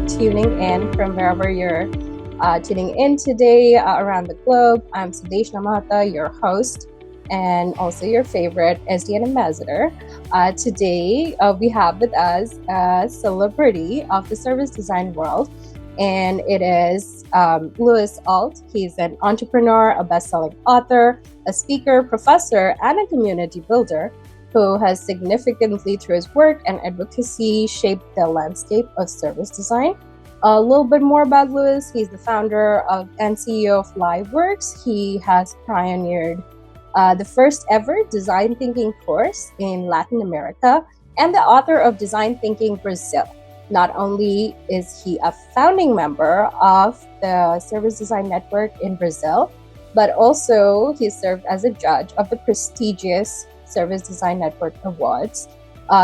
tuning in from wherever you're tuning in today around the globe. I'm Sadeshna Mahata, your host, and also your favorite SDN ambassador. Today, we have with us a celebrity of the service design world, and it is Louis Alt. He's an entrepreneur, a best-selling author, a speaker, professor, and a community builder who has significantly, through his work and advocacy, shaped the landscape of service design. A little bit more about Louis. He's the founder of and CEO of LiveWorks. He has pioneered the first ever design thinking course in Latin America and the author of Design Thinking Brazil. Not only is he a founding member of the Service Design Network in Brazil, but also he served as a judge of the prestigious Service Design Network Awards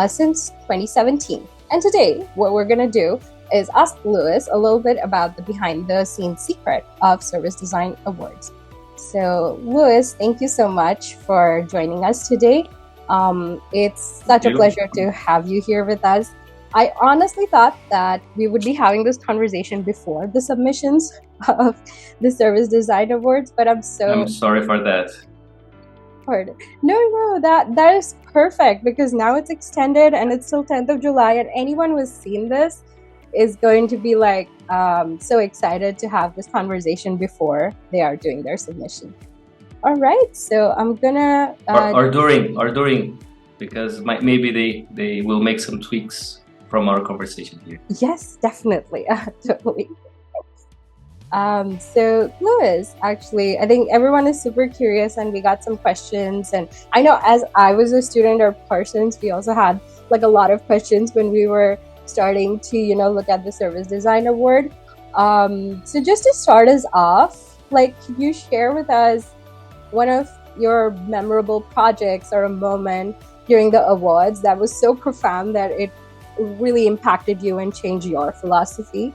since 2017. And today, what we're going to do is ask Louis a little bit about the behind-the-scenes secret of Service Design Awards. So, Louis, thank you so much for joining us today. It's such a pleasure to have you here with us. I honestly thought that we would be having this conversation before the submissions of the Service Design Awards, but I'm sorry for that. No, that is perfect, because now it's extended and it's till 10th of July, and anyone who's seen this is going to be like so excited to have this conversation before they are doing their submission. All right, so I'm gonna or during, because maybe they will make some tweaks from our conversation here. Yes, definitely, totally. So Louis, actually, I think everyone is super curious, and we got some questions. And I know, as I was a student or Parsons, we also had like a lot of questions when we were starting to, look at the Service Design Award. So just to start us off, like, could you share with us one of your memorable projects or a moment during the awards that was so profound that it really impacted you and changed your philosophy?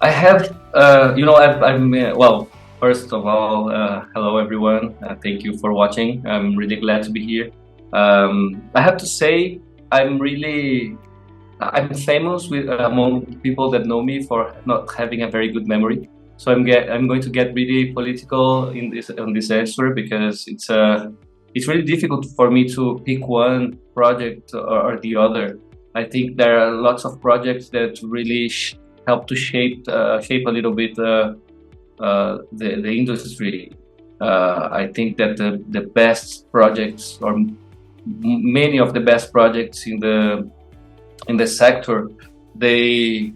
I have, well, first of all, hello everyone. Thank you for watching. I'm really glad to be here. I have to say, I'm famous among people that know me for not having a very good memory. So I'm going to get really political on this answer, because it's really difficult for me to pick one project or the other. I think there are lots of projects that really help to shape a little bit the industry. I think that the best projects, or many of the best projects in the sector, they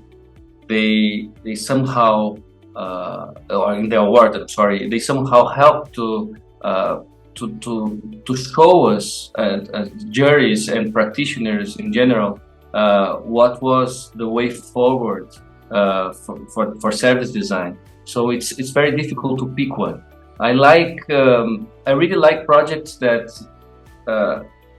somehow or in the award, I'm sorry, they somehow help to show us, juries and practitioners in general, what was the way forward for service design. So it's very difficult to pick one. I really like projects that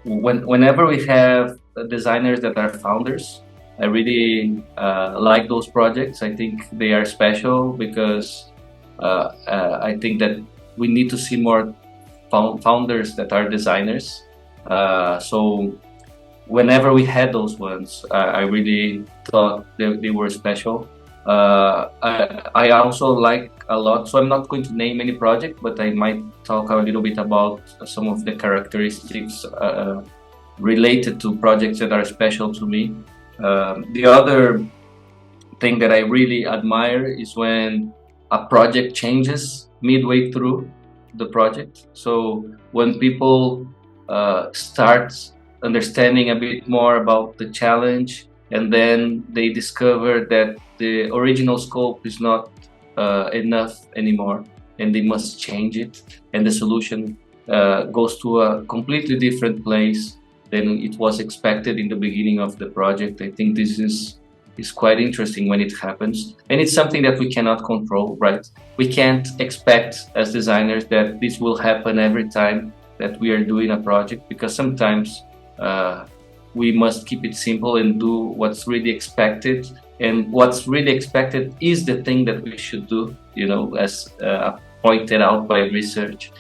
whenever we have designers that are founders, I really like those projects. I think they are special, because I think that we need to see more founders that are designers. So whenever we had those ones, I really thought they were special. I also like a lot, so I'm not going to name any project, but I might talk a little bit about some of the characteristics related to projects that are special to me. The other thing that I really admire is when a project changes midway through the project. So when people start understanding a bit more about the challenge, and then they discover that the original scope is not enough anymore, and they must change it, and the solution goes to a completely different place than it was expected in the beginning of the project. I think this is quite interesting when it happens, and it's something that we cannot control, right? We can't expect as designers that this will happen every time that we are doing a project, because sometimes we must keep it simple and do what's really expected, and what's really expected is the thing that we should do, as pointed out by research.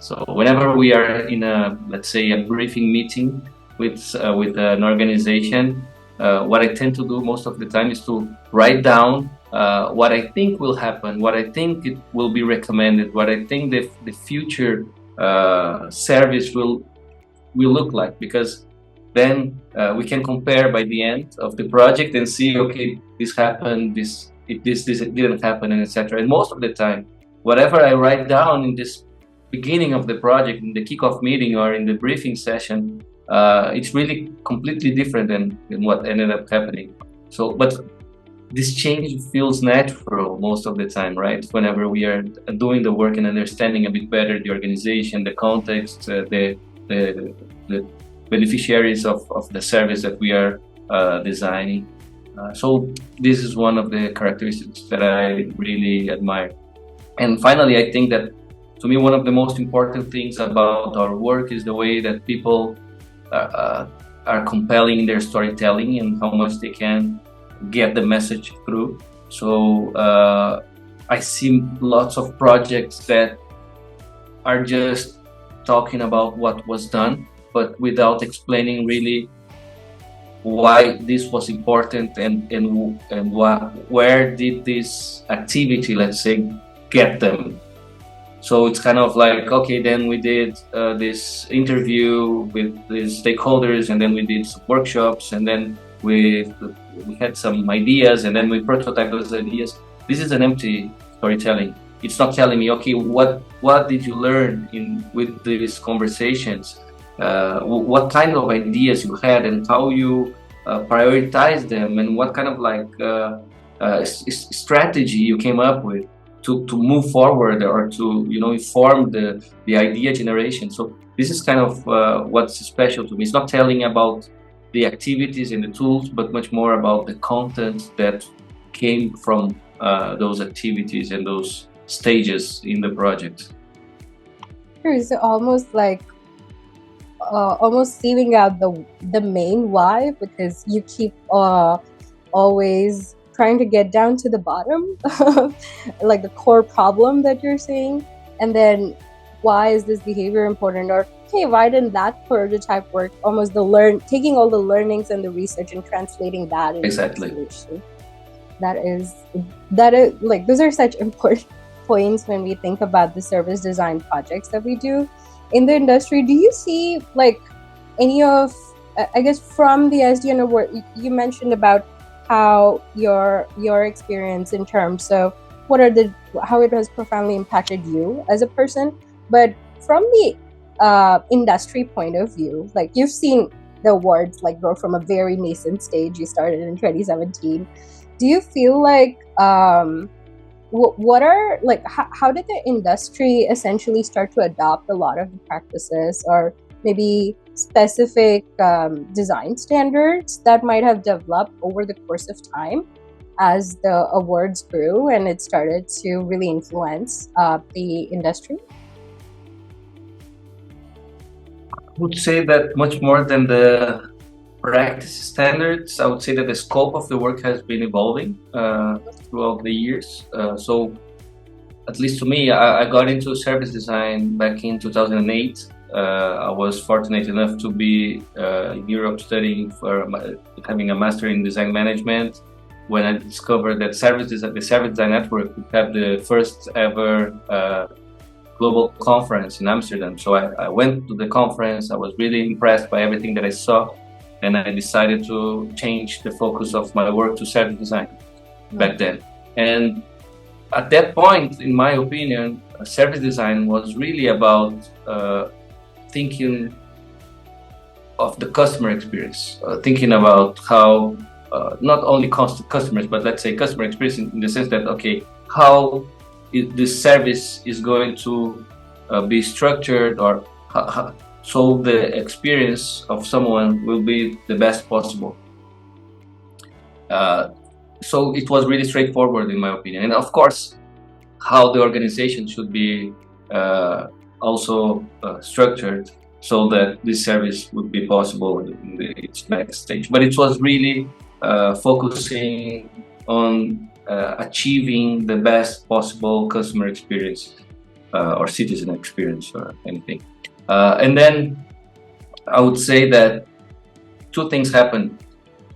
So whenever we are in let's say a briefing meeting with an organization, what I tend to do most of the time is to write down what I think will happen, what I think it will be recommended, what I think the future service will look like, because then we can compare by the end of the project and see, okay, this happened, this didn't happen, and etc. And most of the time, whatever I write down in this beginning of the project, in the kickoff meeting or in the briefing session, it's really completely different than what ended up happening. So, but this change feels natural most of the time, right? Whenever we are doing the work and understanding a bit better the organization, the context, the beneficiaries of the service that we are designing. So this is one of the characteristics that I really admire. And finally, I think that to me, one of the most important things about our work is the way that people are compelling their storytelling and how much they can get the message through. So I see lots of projects that are just talking about what was done, but without explaining really why this was important and where did this activity, let's say, get them. So it's kind of like, okay, then we did this interview with the stakeholders, and then we did some workshops, and then we had some ideas, and then we prototyped those ideas. This is an empty storytelling. It's not telling me, okay, what did you learn with these conversations? What kind of ideas you had, and how you prioritize them, and what kind of strategy you came up with to move forward, or to inform the idea generation. So this is kind of what's special to me. It's not telling about the activities and the tools, but much more about the content that came from those activities and those stages in the project. It's almost like almost leaving out the main why, because you keep always trying to get down to the bottom like the core problem that you're seeing, and then why is this behavior important, or hey, why didn't that prototype work? Almost taking all the learnings and the research and translating that into exactly. a solution. That is like, those are such important points when we think about the service design projects that we do in the industry. Do you see like any of, I guess, from the SDN award, you mentioned about how your experience in terms of how it has profoundly impacted you as a person, but from the industry point of view, like you've seen the awards like grow from a very nascent stage. You started in 2017. Do you feel like what are like how did the industry essentially start to adopt a lot of the practices, or maybe specific design standards that might have developed over the course of time as the awards grew and it started to really influence the industry? I would say that much more than the practice standards, I would say that the scope of the work has been evolving throughout the years. So at least to me, I got into service design back in 2008. I was fortunate enough to be in Europe studying having a master in design management, when I discovered that the Service Design Network would have the first ever global conference in Amsterdam. So I went to the conference. I was really impressed by everything that I saw, and I decided to change the focus of my work to service design back then. And at that point, in my opinion, service design was really about thinking of the customer experience, thinking about how not only customers, but let's say customer experience in the sense that, okay, how this service is going to be structured, or so the experience of someone will be the best possible. So it was really straightforward in my opinion. And of course, how the organization should be also structured so that this service would be possible in its next stage. But it was really focusing on achieving the best possible customer experience or citizen experience or anything. And then I would say that two things happened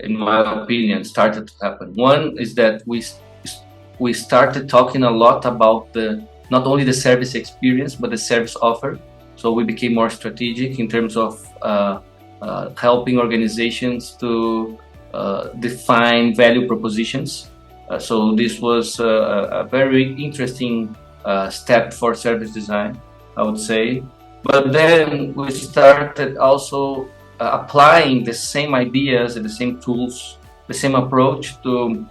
in my opinion, started to happen. One is that we started talking a lot about not only the service experience but the service offer. So we became more strategic in terms of helping organizations to define value propositions. So this was a very interesting step for service design, I would say. But then we started also applying the same ideas and the same tools, the same approach to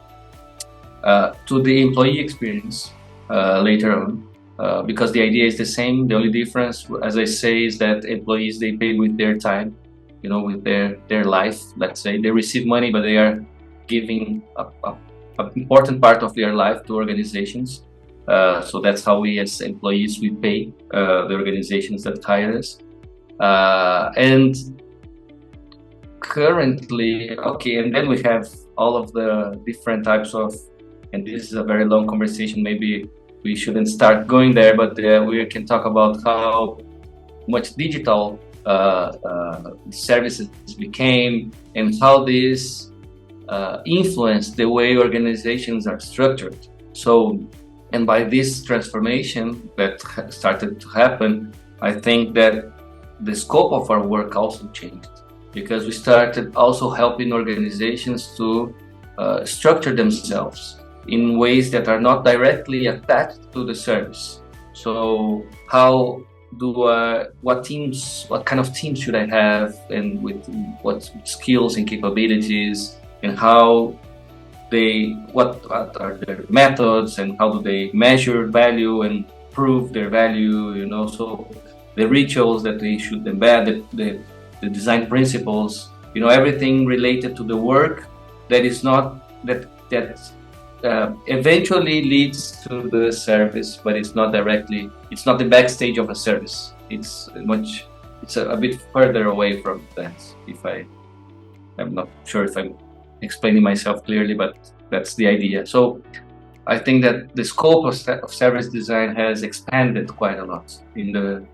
the employee experience later on, because the idea is the same. The only difference, as I say, is that employees, they pay with their time, with their life. Let's say they receive money, but they are giving an important part of their life to organizations. So that's how we as employees, we pay the organizations that hire us. And currently, okay, and then we have all of the different types of, and this is a very long conversation, maybe we shouldn't start going there, but we can talk about how much digital services became and how this influenced the way organizations are structured. So, and by this transformation that started to happen, I think that the scope of our work also changed, because we started also helping organizations to structure themselves in ways that are not directly attached to the service. So how what kind of teams should I have, and with what skills and capabilities, and what are their methods, and how do they measure value and prove their value, so the rituals that they should embed, the design principles, everything related to the work that is not that eventually leads to the service, but it's not the backstage of a service. It's a bit further away from that. I'm not sure if I'm explaining myself clearly, but that's the idea. So I think that the scope of service design has expanded quite a lot in the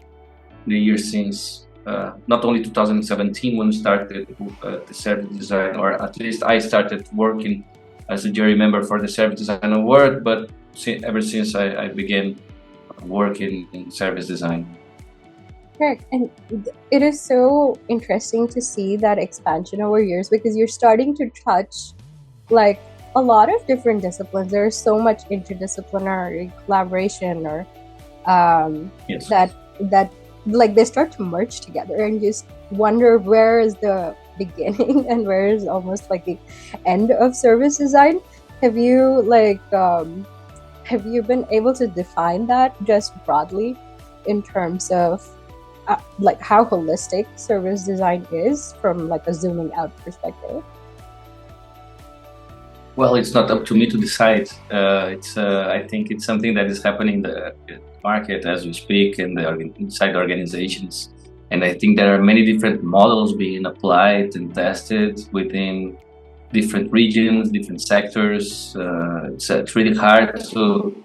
years since not only 2017 when we started the service design, or at least I started working as a jury member for the Service Design Award, but ever since I began working in service design. Correct. And it is so interesting to see that expansion over years, because you're starting to touch like a lot of different disciplines. There's so much interdisciplinary collaboration, or yes. that like they start to merge together, and you just wonder where is the beginning and where is almost like the end of service design. Have you been able to define that just broadly in terms of like how holistic service design is from like a zooming out perspective? Well, it's not up to me to decide. I think it's something that is happening in the market as we speak, and inside organizations. And I think there are many different models being applied and tested within different regions, different sectors. It's really hard to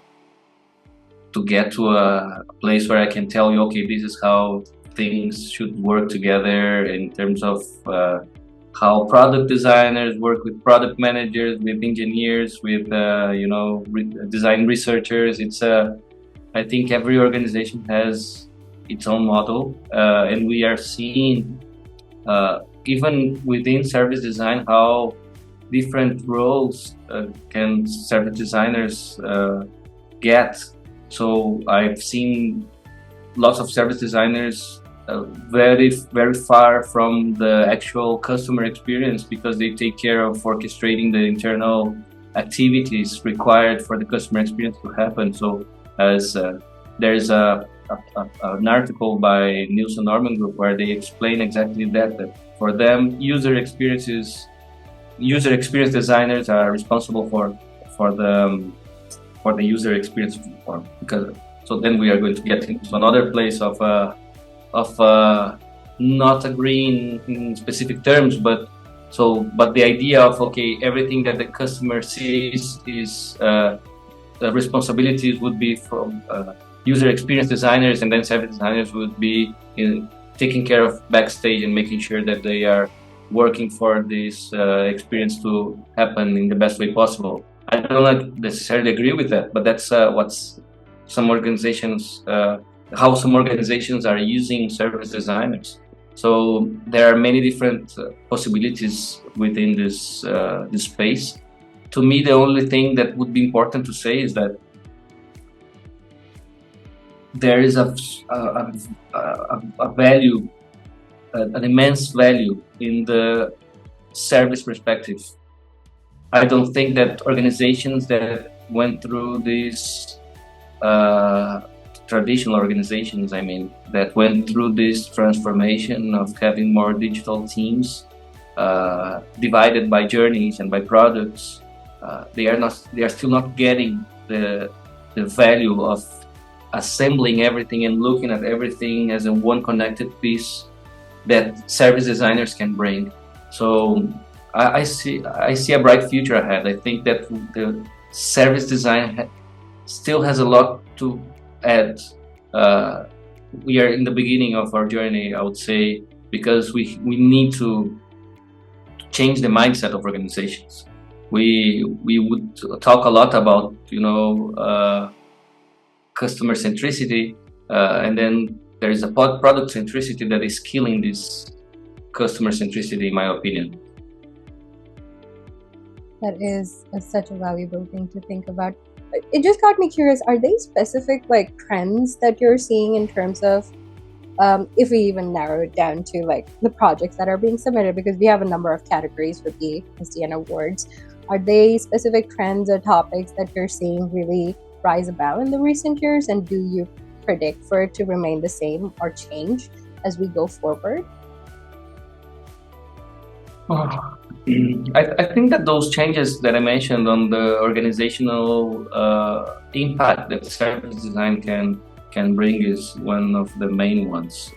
get to a place where I can tell you, okay, this is how things should work together in terms of how product designers work with product managers, with engineers, with design researchers. I think every organization has its own model, and we are seeing even within service design how different roles can service designers get. So I've seen lots of service designers very, very far from the actual customer experience, because they take care of orchestrating the internal activities required for the customer experience to happen. So as there's an article by Nielsen Norman Group where they explain exactly that for them, user experience designers are responsible for the user experience, so then we are going to get into another place of not agreeing in specific terms, but the idea of, okay, everything that the customer sees is the responsibilities would be from user experience designers, and then service designers would be taking care of backstage and making sure that they are working for this experience to happen in the best way possible. I don't necessarily agree with that, but that's what's some organizations, how some organizations are using service designers. So there are many different possibilities within this space. To me, the only thing that would be important to say is that there is a value, an immense value in the service perspective. I don't think that organizations that went through this, traditional organizations, I mean, that went through this transformation of having more digital teams, divided by journeys and by products, they are still not getting the value of assembling everything and looking at everything as a one connected piece that service designers can bring. So I see a bright future ahead. I think that the service design still has a lot to add. We are in the beginning of our journey, I would say, because we need to change the mindset of organizations. We would talk a lot about, customer centricity, and then there is a product centricity that is killing this customer centricity, in my opinion. That is such a valuable thing to think about. It just got me curious, are they specific trends that you're seeing in terms of, if we even narrow it down to the projects that are being submitted, because we have a number of categories for the SDN awards, are they specific trends or topics that you're seeing really rise above in the recent years, and do you predict for it to remain the same or change as we go forward? I think that those changes that I mentioned on the organizational impact that service design can bring is one of the main ones.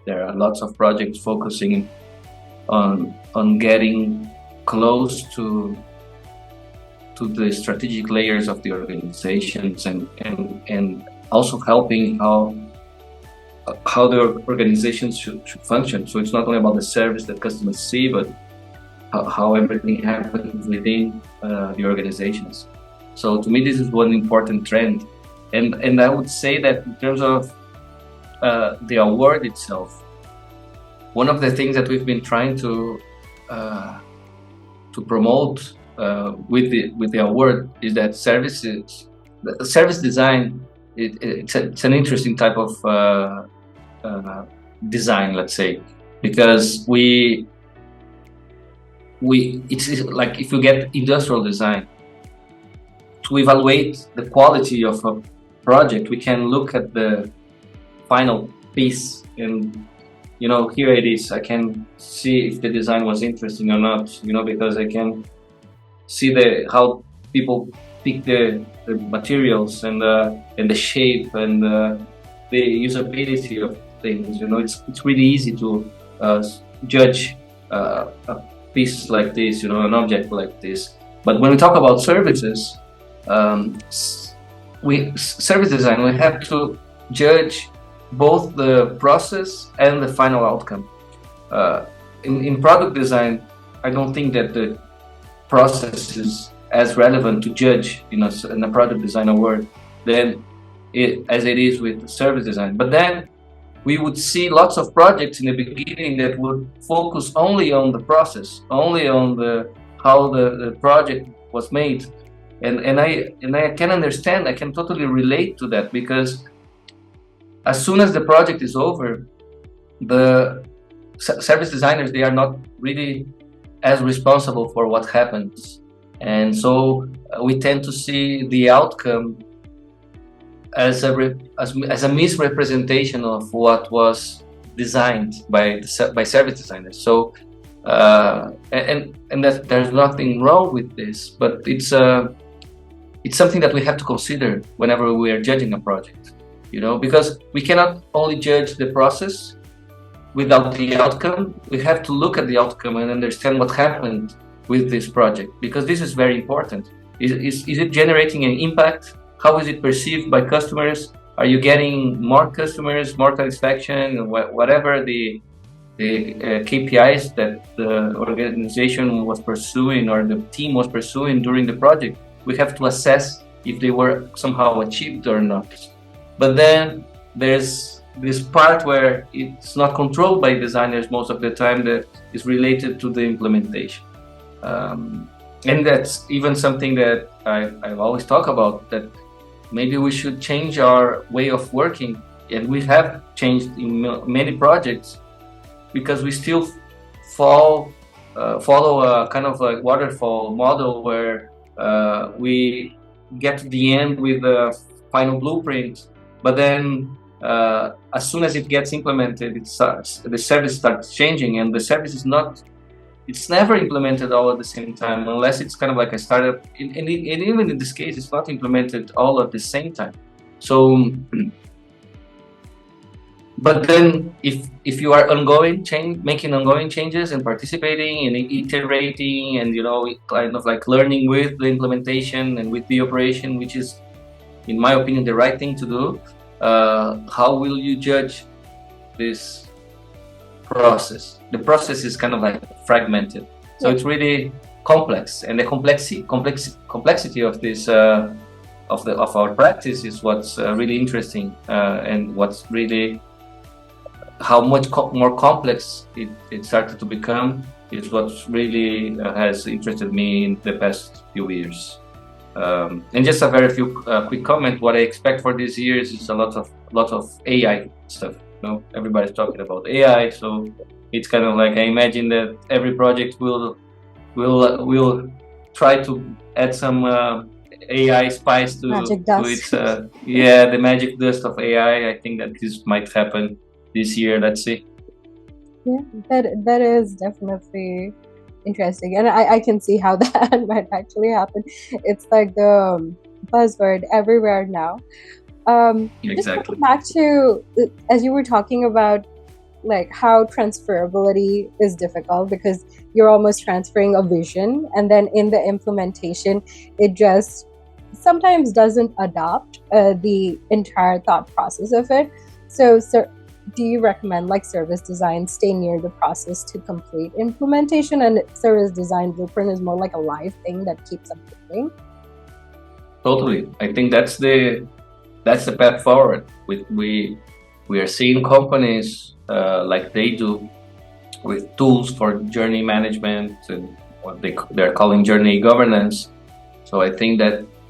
There are lots of projects focusing on getting close to the strategic layers of the organizations, and also helping how the organizations should function. So it's not only about the service that customers see, but how everything happens within the organizations. So to me, this is one important trend. And I would say that in terms of the award itself, one of the things that we've been trying to promote with the award is that service design, it's an interesting type of design, let's say, because it's like if you get industrial design to evaluate the quality of a project, we can look at the final piece and here it is. I can see if the design was interesting or not, because I can see how people pick the materials and the shape and the usability of things. It's really easy to judge a piece like this, an object like this. But when we talk about services, service design, we have to judge both the process and the final outcome. In product design, I don't think that the process is as relevant to judge in a product design award as it is with service design. But then we would see lots of projects in the beginning that would focus only on the process, only on how the project was made. And I can understand, I can totally relate to that, because as soon as the project is over, the service designers, they are not really as responsible for what happens. And so we tend to see the outcome as a misrepresentation of what was designed by service designers. So and that there's nothing wrong with this, but it's something that we have to consider whenever we are judging a project, because we cannot only judge the process without the outcome. We have to look at the outcome and understand what happened with this project, because this is very important. Is it generating an impact? How is it perceived by customers? Are you getting more customers, more satisfaction, whatever the KPIs that the organization was pursuing or the team was pursuing during the project. We have to assess if they were somehow achieved or not. But then there's this part where it's not controlled by designers most of the time, that is related to the implementation. And that's even something that I've always talked about, that maybe we should change our way of working. And we have changed in many projects, because we still follow a kind of a waterfall model where we get to the end with the final blueprint, but then as soon as it gets implemented, the service starts changing, and the service is not, it's never implemented all at the same time, unless it's kind of like a startup. And even in this case, it's not implemented all at the same time. So, but then if you are making ongoing changes and participating and iterating and, kind of like learning with the implementation and with the operation, which is, in my opinion, the right thing to do, how will you judge this process? The process is kind of like fragmented, so it's really complex, and the complexity of this of our practice is what's really interesting, and what's really how much more complex it started to become is what really has interested me in the past few years. And just a very few quick comment. What I expect for this year is a lot of AI stuff. Everybody's talking about AI, so it's kind of like I imagine that every project will try to add some AI spice to its the magic dust of AI. I think that this might happen this year. Let's see. Yeah, that is definitely interesting, and I can see how that might actually happen. It's like the buzzword everywhere now. Exactly. Just back to, as you were talking about, like how transferability is difficult, because you're almost transferring a vision, and then in the implementation, it just sometimes doesn't adopt the entire thought process of it. So do you recommend, like, service design stay near the process to complete implementation, and service design blueprint is more like a live thing that keeps updating? Totally. I think that's the path forward. We are seeing companies like they do, with tools for journey management and what they're calling journey governance. So I think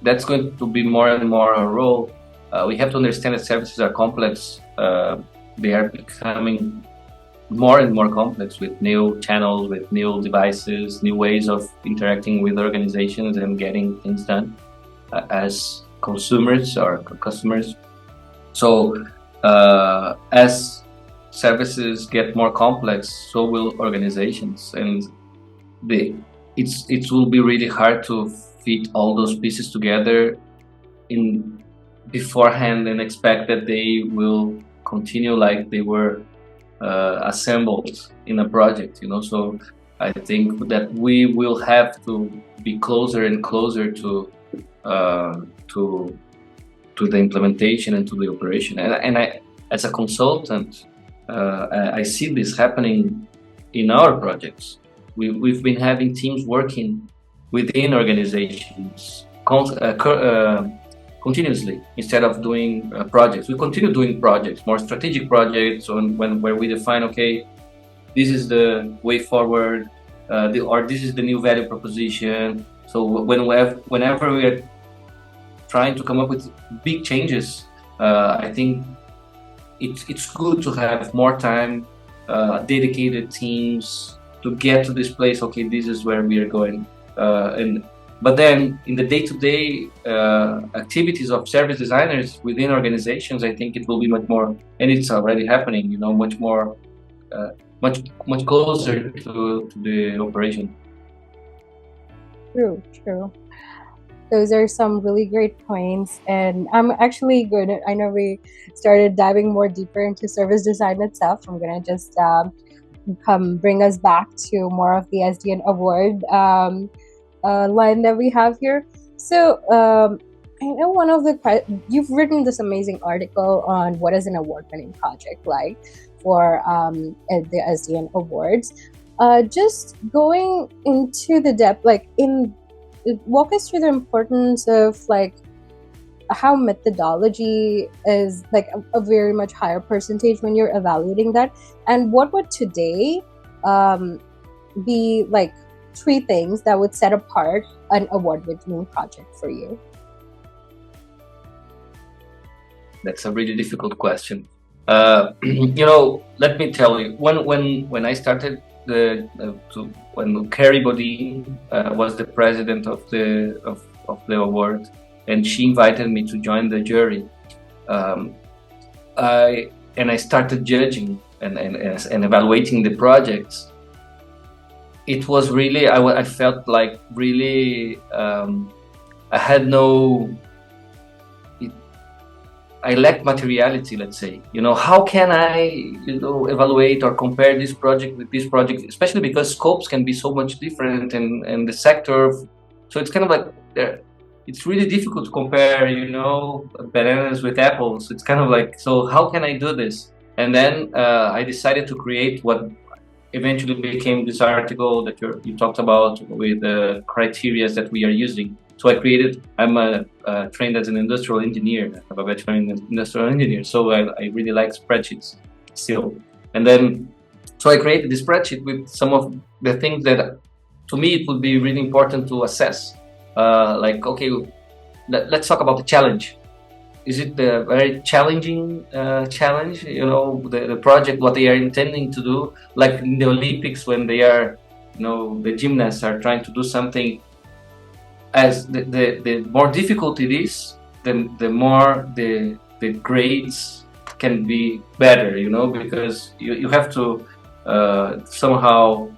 that's going to be more and more a role. We have to understand that services are complex. They are becoming more and more complex, with new channels, with new devices, new ways of interacting with organizations and getting things done as consumers or customers. So as services get more complex, so will organizations, and it will be really hard to fit all those pieces together in beforehand and expect that they will continue like they were assembled in a project. So I think that we will have to be closer and closer to the implementation and to the operation. And I, as a consultant, I see this happening in our projects. We've been having teams working within organizations continuously, instead of doing projects. We continue doing projects, more strategic projects, where we define, okay, this is the way forward, or this is the new value proposition. So whenever we are trying to come up with big changes, I think it's good to have more time, dedicated teams to get to this place. Okay, this is where we are going, but then in the day-to-day activities of service designers within organizations, I think it will be much more, and it's already happening, much more, much closer to the operation. True. Those are some really great points, and I'm actually good. I know we started diving more deeper into service design itself. I'm gonna just bring us back to more of the SDN award line that we have here. So I know one of the you've written this amazing article on what is an award-winning project like for the SDN Awards. Just going into the depth, like in walk us through the importance of like how methodology is like a very much higher percentage when you're evaluating that, and what would today be like three things that would set apart an award-winning project for you? That's a really difficult question. Let me tell you, when I started when Carrie Bodine was the president of the award, and she invited me to join the jury, I started judging and evaluating the projects. It was really I felt like really I had no. I lack materiality, let's say. How can I, evaluate or compare this project with this project, especially because scopes can be so much different and the sector. So it's kind of like, it's really difficult to compare, bananas with apples. It's kind of like, so how can I do this? And then I decided to create what eventually became this article that you talked about with the criteria that we are using. So I'm trained as an industrial engineer. I have a bachelor in industrial engineering. So I really like spreadsheets still. And then, so I created this spreadsheet with some of the things that, to me, it would be really important to assess. Like, okay, let's talk about the challenge. Is it a very challenging challenge? The project, what they are intending to do, like in the Olympics when they are, the gymnasts are trying to do something. As the more difficult it is, the more the grades can be better, because you have to somehow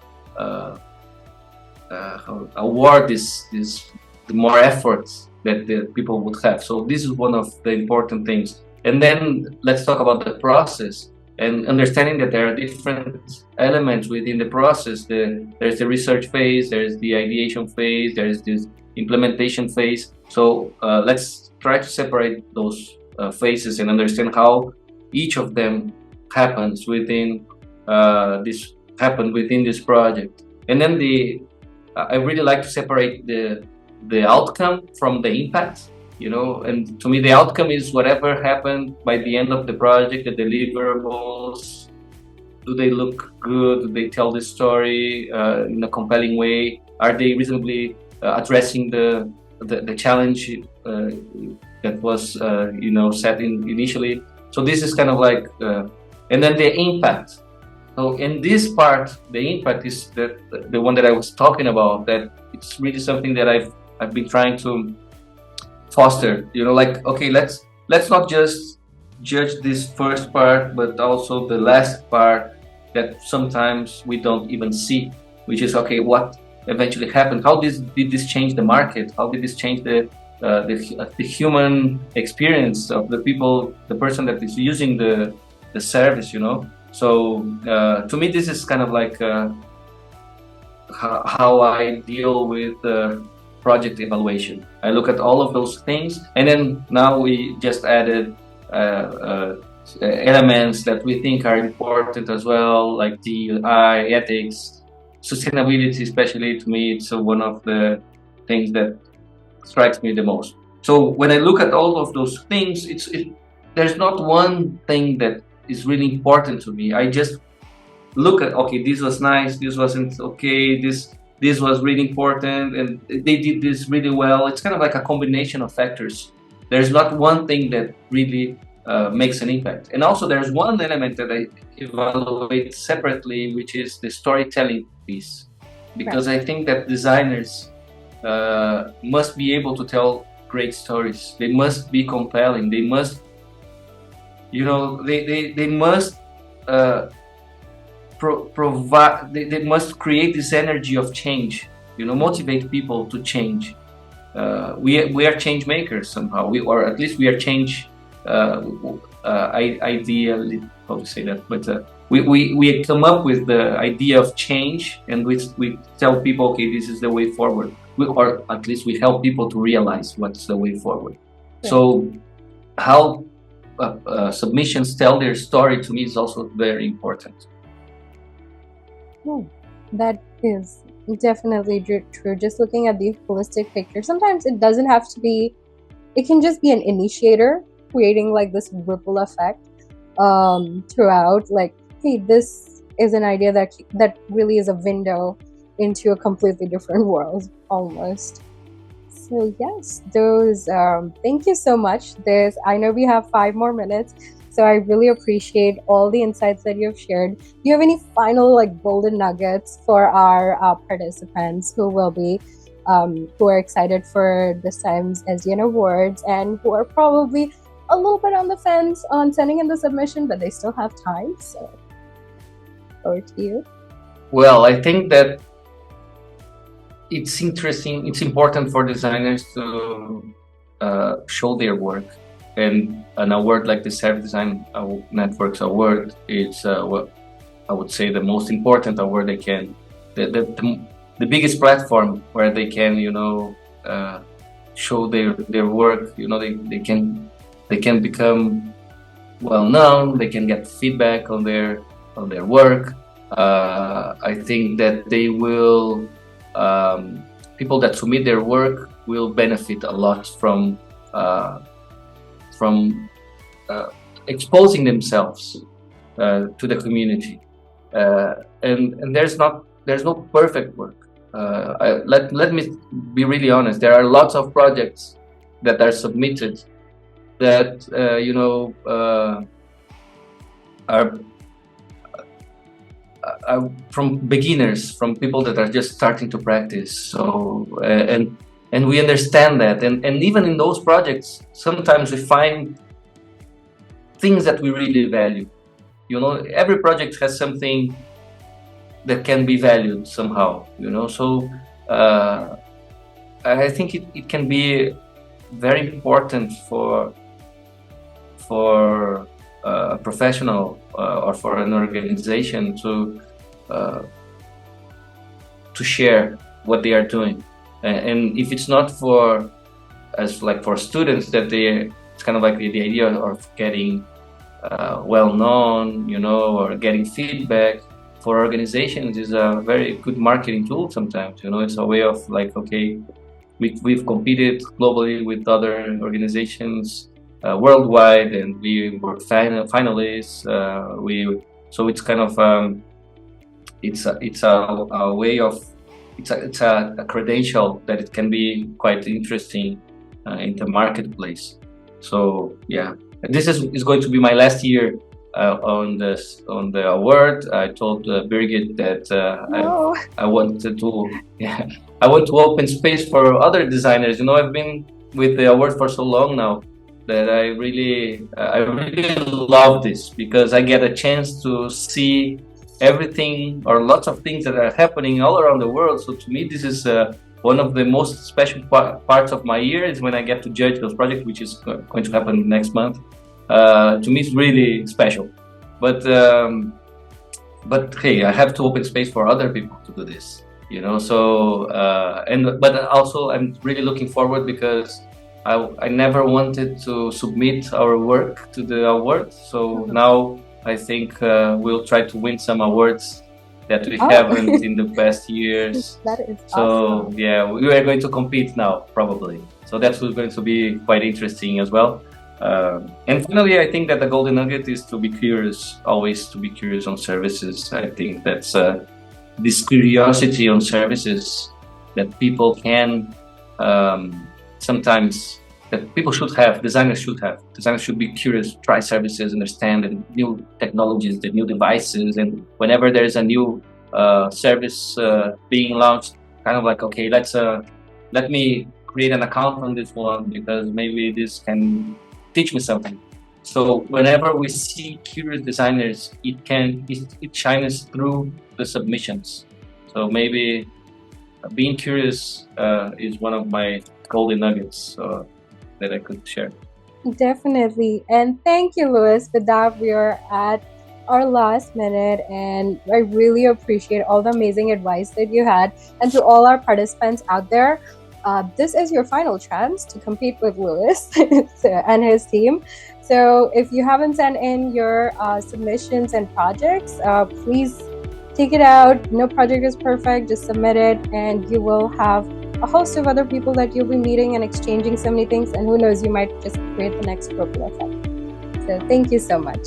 award the more efforts that the people would have. So this is one of the important things. And then let's talk about the process and understanding that there are different elements within the process. There's the research phase, there's the ideation phase, there's this implementation phase. So let's try to separate those phases and understand how each of them happens within this project. And then I really like to separate the outcome from the impact. And to me the outcome is whatever happened by the end of the project, the deliverables. Do they look good? Do they tell the story in a compelling way? Are they reasonably addressing the challenge that was set in initially? So this is kind of like and then the impact. So in this part, the impact is the one that I was talking about, that it's really something that I've been trying to foster. Like, okay, let's not just judge this first part, but also the last part that sometimes we don't even see, which is, okay, what eventually happened? How did this change the market? How did this change the human experience of the people, the person that is using the service? So to me, this is kind of like how I deal with project evaluation. I look at all of those things, and then now we just added elements that we think are important as well, like DEI, ethics, sustainability. Especially to me, it's one of the things that strikes me the most. So when I look at all of those things, there's not one thing that is really important to me. I just look at, okay, this was nice, this wasn't okay, this was really important, and they did this really well. It's kind of like a combination of factors. There's not one thing that really makes an impact. And also there's one element that I evaluate separately, which is the storytelling piece. Because I think that designers must be able to tell great stories. They must be compelling. They must, they must provide. They must create this energy of change. Motivate people to change. We are change makers somehow. Or at least we are change. Ideally, how to say that? But we come up with the idea of change, and we tell people, okay, this is the way forward. Or at least we help people to realize what's the way forward. So how submissions tell their story to me is also very important. That is definitely true. Just looking at the holistic picture, sometimes it doesn't have to be, it can just be an initiator creating like this ripple effect throughout. Like, hey, this is an idea that really is a window into a completely different world almost. So yes, those thank you so much. I know we have 5 more minutes, so I really appreciate all the insights that you've shared. Do you have any final like golden nuggets for our participants who will be who are excited for this time's SDN Awards and who are probably a little bit on the fence on sending in the submission, but they still have time? So over to you. Well, I think that it's interesting. It's important for designers to show their work, and an award like the Service Design Networks Award, it's what I would say the most important award they can, the biggest platform where they can, show their work. They can become well known. They can get feedback on their work. I think that they will. People that submit their work will benefit a lot from exposing themselves to the community, and there's no perfect work. Let me be really honest. There are lots of projects that are submitted that are from beginners, from people that are just starting to practice. So and we understand that, and even in those projects, sometimes we find things that we really value. Every project has something that can be valued somehow. So I think it can be very important for a professional or for an organization to share what they are doing, and if it's not for students, that it's kind of like the idea of getting well known, or getting feedback. For organizations, is a very good marketing tool. Sometimes, it's a way of like, okay, we've competed globally with other organizations worldwide, and we were finalists. So it's kind of it's a way of it's a credential that it can be quite interesting in the marketplace. So yeah, this is going to be my last year on the award. I told Birgit that I wanted to I want to open space for other designers. I've been with the award for so long now that I really love this, because I get a chance to see everything or lots of things that are happening all around the world. So to me, this is one of the most special parts of my year, is when I get to judge those projects, which is going to happen next month. To me, it's really special. But hey, I have to open space for other people to do this. So but also I'm really looking forward, because I never wanted to submit our work to the award. So now I think we'll try to win some awards that we haven't in the past years. That is so awesome. Yeah, we are going to compete now, probably. So that's going to be quite interesting as well. And finally, I think that the golden nugget is to be curious, always to be curious on services. I think that's this curiosity on services that people can sometimes, that people should have, designers should have. Designers should be curious, try services, understand the new technologies, the new devices, and whenever there's a new service being launched, kind of like, okay, let me create an account on this one, because maybe this can teach me something. So whenever we see curious designers, it shines through the submissions. So maybe being curious is one of my golden nuggets that I could share. Definitely. And thank you, Louis. With that, we are at our last minute, and I really appreciate all the amazing advice that you had. And to all our participants out there, this is your final chance to compete with Lewis and his team. So if you haven't sent in your submissions and projects, please take it out. No project is perfect. Just submit it, and you will have a host of other people that you'll be meeting and exchanging so many things. And who knows, you might just create the next ripple effect. So thank you so much.